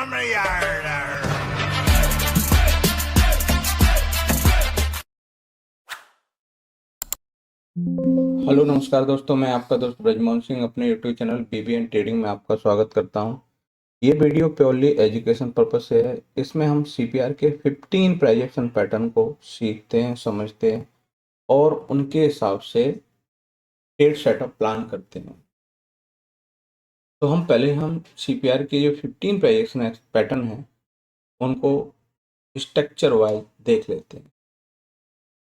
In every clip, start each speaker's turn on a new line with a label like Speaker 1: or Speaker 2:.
Speaker 1: Hello नमस्कार दोस्तों, मैं आपका दोस्त ब्रजमोहन सिंह अपने YouTube channel BB and trading में आपका स्वागत करता हूं। ये वीडियो प्योरली एजुकेशन पर्पस से है। इसमें हम सीपीआर के 15 प्राइजेक्शन पैटर्न को सीखते हैं, समझते हैं और उनके हिसाब से ट्रेड सेटअप प्लान करते हैं। तो हम सीपीआर के जो 15 प्राइजेक्शन पैटर्न हैं उनको स्ट्रक्चर वाइज देख लेते हैं।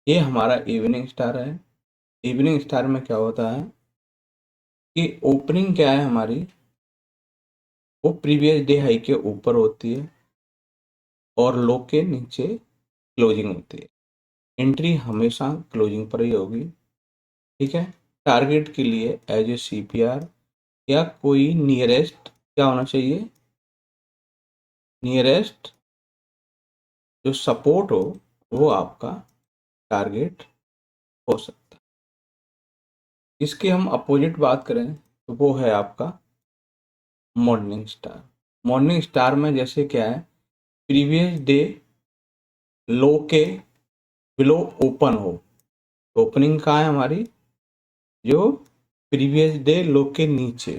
Speaker 1: ये हमारा इवनिंग स्टार है। इवनिंग स्टार में क्या होता है कि ओपनिंग क्या है हमारी, वो प्रीवियस डे हाई के ऊपर होती है और लो के नीचे क्लोजिंग होती है। एंट्री हमेशा क्लोजिंग पर ही होगी। ठीक है। टारगेट के लिए एज ए सीपीआर या कोई नियरेस्ट क्या होना चाहिए, नियरेस्ट जो सपोर्ट हो वो आपका टारगेट हो सकता है। इसकी हम अपोजिट बात करें तो वो है आपका मॉर्निंग स्टार। मॉर्निंग स्टार में जैसे क्या है, प्रीवियस डे लो के बिलो ओपन हो। ओपनिंग कहाँ है हमारी, जो प्रीवियस डे लो के नीचे।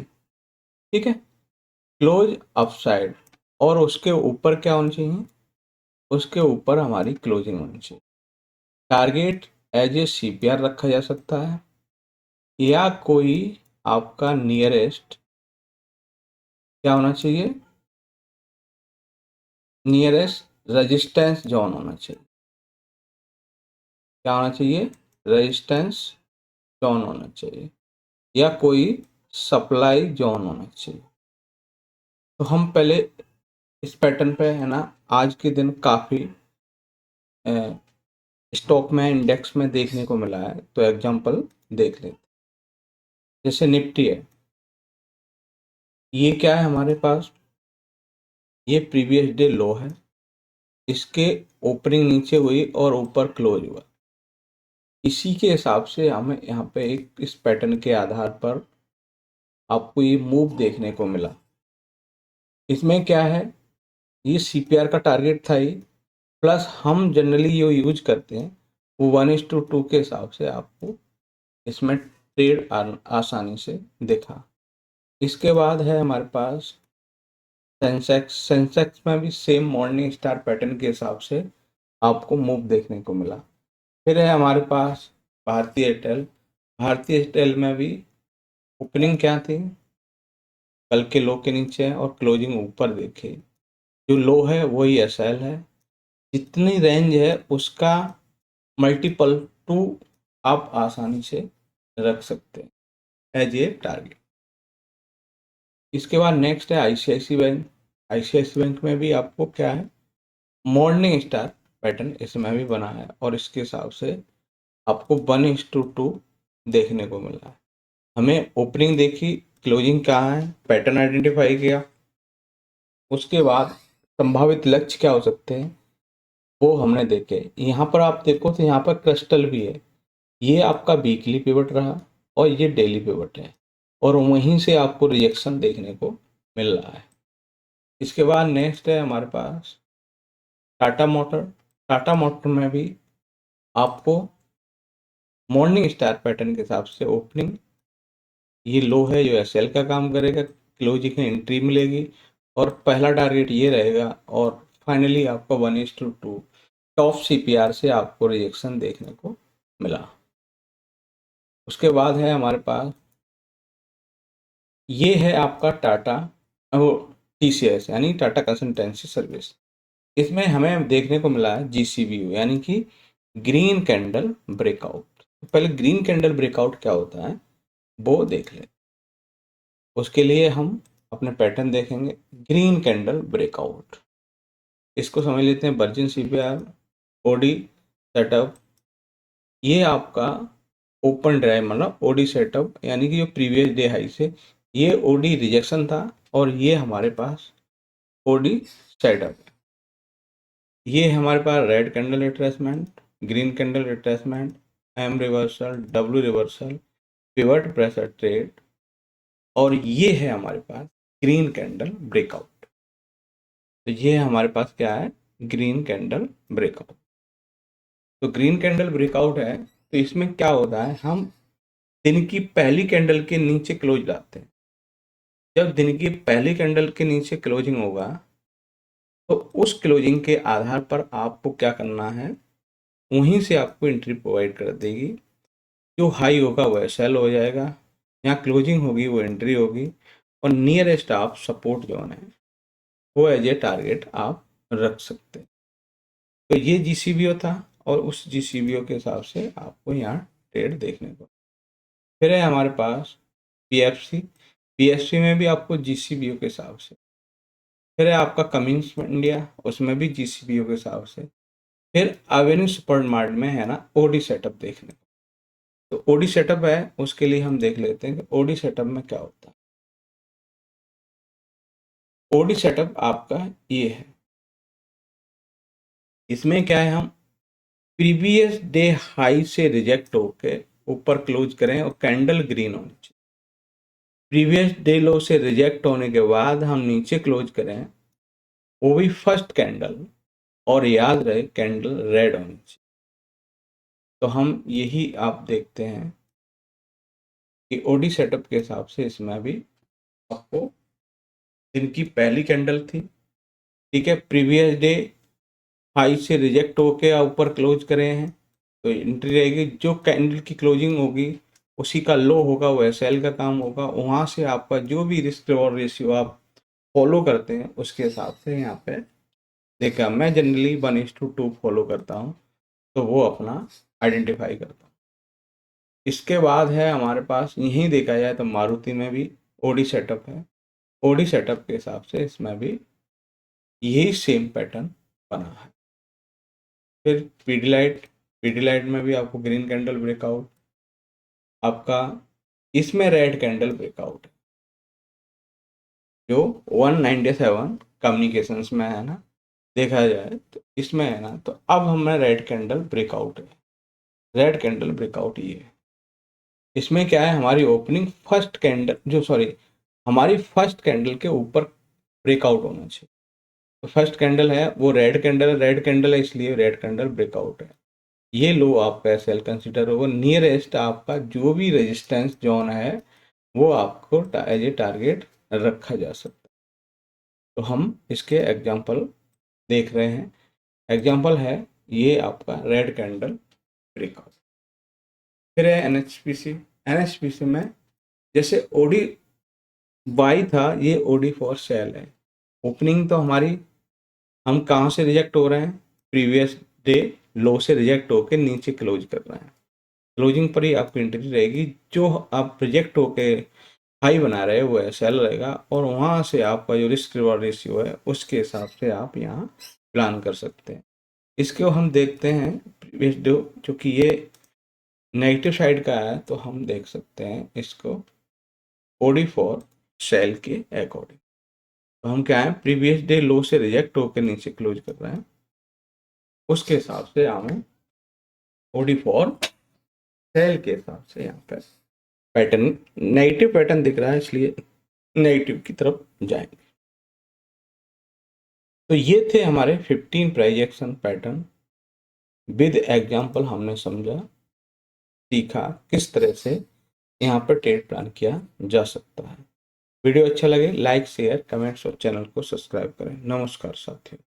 Speaker 1: ठीक है। क्लोज अपसाइड और उसके ऊपर क्या होना चाहिए, उसके ऊपर हमारी क्लोजिंग होनी चाहिए। टारगेट एज ए सीपीआर रखा जा सकता है या कोई आपका नियरेस्ट क्या होना चाहिए, नियरेस्ट रेजिस्टेंस जोन होना चाहिए। क्या होना चाहिए, रेजिस्टेंस जोन होना चाहिए या कोई सप्लाई जोन होना चाहिए। तो हम पहले इस पैटर्न पे है ना, आज के दिन काफ़ी स्टॉक में इंडेक्स में देखने को मिला है। तो एग्जांपल देख लेते, जैसे निफ्टी है, ये क्या है हमारे पास, ये प्रीवियस डे लो है, इसके ओपनिंग नीचे हुई और ऊपर क्लोज हुआ। इसी के हिसाब से हमें यहाँ पे एक इस पैटर्न के आधार पर आपको ये मूव देखने को मिला। इसमें क्या है, ये सीपीआर का टारगेट था ही, प्लस हम जनरली ये यूज करते हैं वो 1:2 के हिसाब से आपको इसमें ट्रेड आसानी से दिखा। इसके बाद है हमारे पास सेंसेक्स। सेंसेक्स में भी सेम मॉर्निंग स्टार पैटर्न के हिसाब से आपको मूव देखने को मिला। फिर है हमारे पास भारतीय एयरटेल। भारतीय एयरटेल में भी ओपनिंग क्या थी, कल के लो के नीचे है और क्लोजिंग ऊपर देखे। जो लो है वही एसएल है, जितनी रेंज है उसका मल्टीपल टू आप आसानी से रख सकते हैं एज ए टारगेट। इसके बाद नेक्स्ट है आईसीआईसी बैंक। आईसीआईसी बैंक में भी आपको क्या है, मॉर्निंग स्टार पैटर्न इसमें भी बना है और इसके हिसाब से आपको 1:2 देखने को मिला है। हमें ओपनिंग देखी, क्लोजिंग कहाँ है, पैटर्न आइडेंटिफाई किया, उसके बाद संभावित लक्ष्य क्या हो सकते हैं वो हमने देखे। यहाँ पर आप देखो तो यहाँ पर क्रिस्टल भी है, ये आपका वीकली पिवट रहा और ये डेली पिवट है और वहीं से आपको रिजेक्शन देखने को मिल रहा है। इसके बाद नेक्स्ट है हमारे पास टाटा मोटर। टाटा मोटर में भी आपको मॉर्निंग स्टार पैटर्न के हिसाब से ओपनिंग ये लो है जो एसएल का काम करेगा, क्लोजिंग में एंट्री मिलेगी और पहला टारगेट ये रहेगा और फाइनली आपको 1:2 टॉप सीपीआर से आपको रिजेक्शन देखने को मिला। उसके बाद है हमारे पास ये है आपका टाटा वो टीसीएस यानी टाटा कंसल्टेंसी सर्विस। इसमें हमें देखने को मिला है जीसीबीयू यानी कि ग्रीन कैंडल ब्रेकआउट। पहले ग्रीन कैंडल ब्रेकआउट क्या होता है वो देख लें। उसके लिए हम अपने पैटर्न देखेंगे ग्रीन कैंडल ब्रेकआउट। इसको समझ लेते हैं वर्जिन सीपीआर ओडी सेटअप। ये आपका ओपन ड्राइव मतलब ओडी सेटअप यानी कि जो प्रीवियस डे हाई से ये ओडी रिजेक्शन था और ये हमारे पास ओडी सेटअप। ये हमारे पास red candle retracement, green candle retracement, M reversal, W reversal, pivot pressure trade और ये है हमारे पास ग्रीन कैंडल ब्रेकआउट। तो ये हमारे पास क्या है, ग्रीन कैंडल ब्रेकआउट। तो ग्रीन कैंडल ब्रेकआउट है तो इसमें क्या होता है, हम दिन की पहली कैंडल के नीचे क्लोज लाते हैं। जब दिन की पहली कैंडल के नीचे क्लोजिंग होगा तो उस क्लोजिंग के आधार पर आपको क्या करना है, वहीं से आपको एंट्री प्रोवाइड कर देगी। जो हाई होगा वह सेल हो जाएगा, यहाँ क्लोजिंग होगी वो एंट्री होगी, और नियरेस्ट आप सपोर्ट जोन है वो एज ए टारगेट आप रख सकते हैं। तो ये जीसीबीओ था और उस जीसीबीओ के हिसाब से आपको यहाँ ट्रेड देखने को। फिर है हमारे पास पीएफसी। पीएफसी में भी आपको जीसीबीओ के हिसाब से। फिर है आपका कमिंस इंडिया, उसमें भी जीसीबीओ के हिसाब से। फिर अवेन्यू सुपरमार्ट में है ना ओडी सेटअप देखने को। तो ओडी सेटअप है, उसके लिए हम देख लेते हैं कि ओडी सेटअप में क्या होता है। ओडी सेटअप आपका ये है, इसमें क्या है, हम प्रीवियस डे हाई से रिजेक्ट होके ऊपर क्लोज करें और कैंडल ग्रीन होनी चाहिए। प्रीवियस डे लो से रिजेक्ट होने के बाद हम नीचे क्लोज करें, वो भी फर्स्ट कैंडल, और याद रहे कैंडल रेड होनी चाहिए। तो हम यही आप देखते हैं कि ओडी सेटअप के हिसाब से इसमें भी आपको दिन की पहली कैंडल थी, ठीक है, प्रीवियस डे हाई से रिजेक्ट होके ऊपर क्लोज करे हैं तो एंट्री रहेगी। जो कैंडल की क्लोजिंग होगी उसी का लो होगा, वह सेल का काम होगा। वहाँ से आपका जो भी रिस्क रिवॉर्ड रेशियो आप फॉलो करते हैं उसके हिसाब से यहाँ पे देखा। मैं जनरली 1:2 फॉलो करता हूँ, तो वो अपना आइडेंटिफाई करता हूँ। इसके बाद है हमारे पास, यहीं देखा जाए तो मारुति में भी ओडी सेटअप है। ओडी सेटअप के हिसाब से इसमें भी यही सेम पैटर्न बना है। फिर पीडीलाइट में भी आपको ग्रीन कैंडल ब्रेकआउट, आपका इसमें रेड कैंडल ब्रेकआउट है जो 197 कम्युनिकेशंस में है ना, देखा जाए तो इसमें है ना। तो अब हमें रेड कैंडल ब्रेकआउट है, रेड कैंडल ब्रेकआउट ये है। इसमें क्या है, हमारी ओपनिंग फर्स्ट कैंडल हमारी फर्स्ट कैंडल के ऊपर ब्रेकआउट होना चाहिए। तो फर्स्ट कैंडल है वो रेड कैंडल है, इसलिए रेड कैंडल ब्रेकआउट है। ये लो आपका सेल कंसिडर होगा। नियरेस्ट आपका जो भी रेजिस्टेंस जोन है वो आपको एज ए टारगेट रखा जा सकता है। तो हम इसके एग्जांपल देख रहे हैं। एग्जांपल है ये आपका रेड कैंडल ब्रेकआउट। फिर है एनएचपीसी। एनएचपीसी में जैसे ओडी बाई था, ये ओडी फॉर सेल है। ओपनिंग तो हमारी, हम कहाँ से रिजेक्ट हो रहे हैं, प्रीवियस डे लो से रिजेक्ट होकर नीचे क्लोज कर रहे हैं। क्लोजिंग पर ही आपकी एंट्री रहेगी। जो आप रिजेक्ट होके हाई बना रहे हो वो सेल रहेगा, और वहाँ से आपका जो रिस्क रिवॉर्ड रेशियो है उसके हिसाब से आप यहाँ प्लान कर सकते हैं। इसको हम देखते हैं प्रीवियस डे, चूँकि ये नेगेटिव साइड का है तो हम देख सकते हैं इसको ओडी फॉर सेल के अकॉर्डिंग। तो हम क्या है, प्रीवियस डे लो से रिजेक्ट होकर नीचे क्लोज कर रहे हैं, उसके हिसाब से हमें ओडी फॉर सेल के हिसाब से यहाँ पे पैटर्न, नेगेटिव पैटर्न दिख रहा है इसलिए नेगेटिव की तरफ जाएंगे। तो ये थे हमारे 15 price action pattern with example. हमने समझा, सीखा किस तरह से यहाँ पर ट्रेड प्लान किया जा सकता है। वीडियो अच्छा लगे लाइक शेयर कमेंट्स और चैनल को सब्सक्राइब करें। नमस्कार साथियों।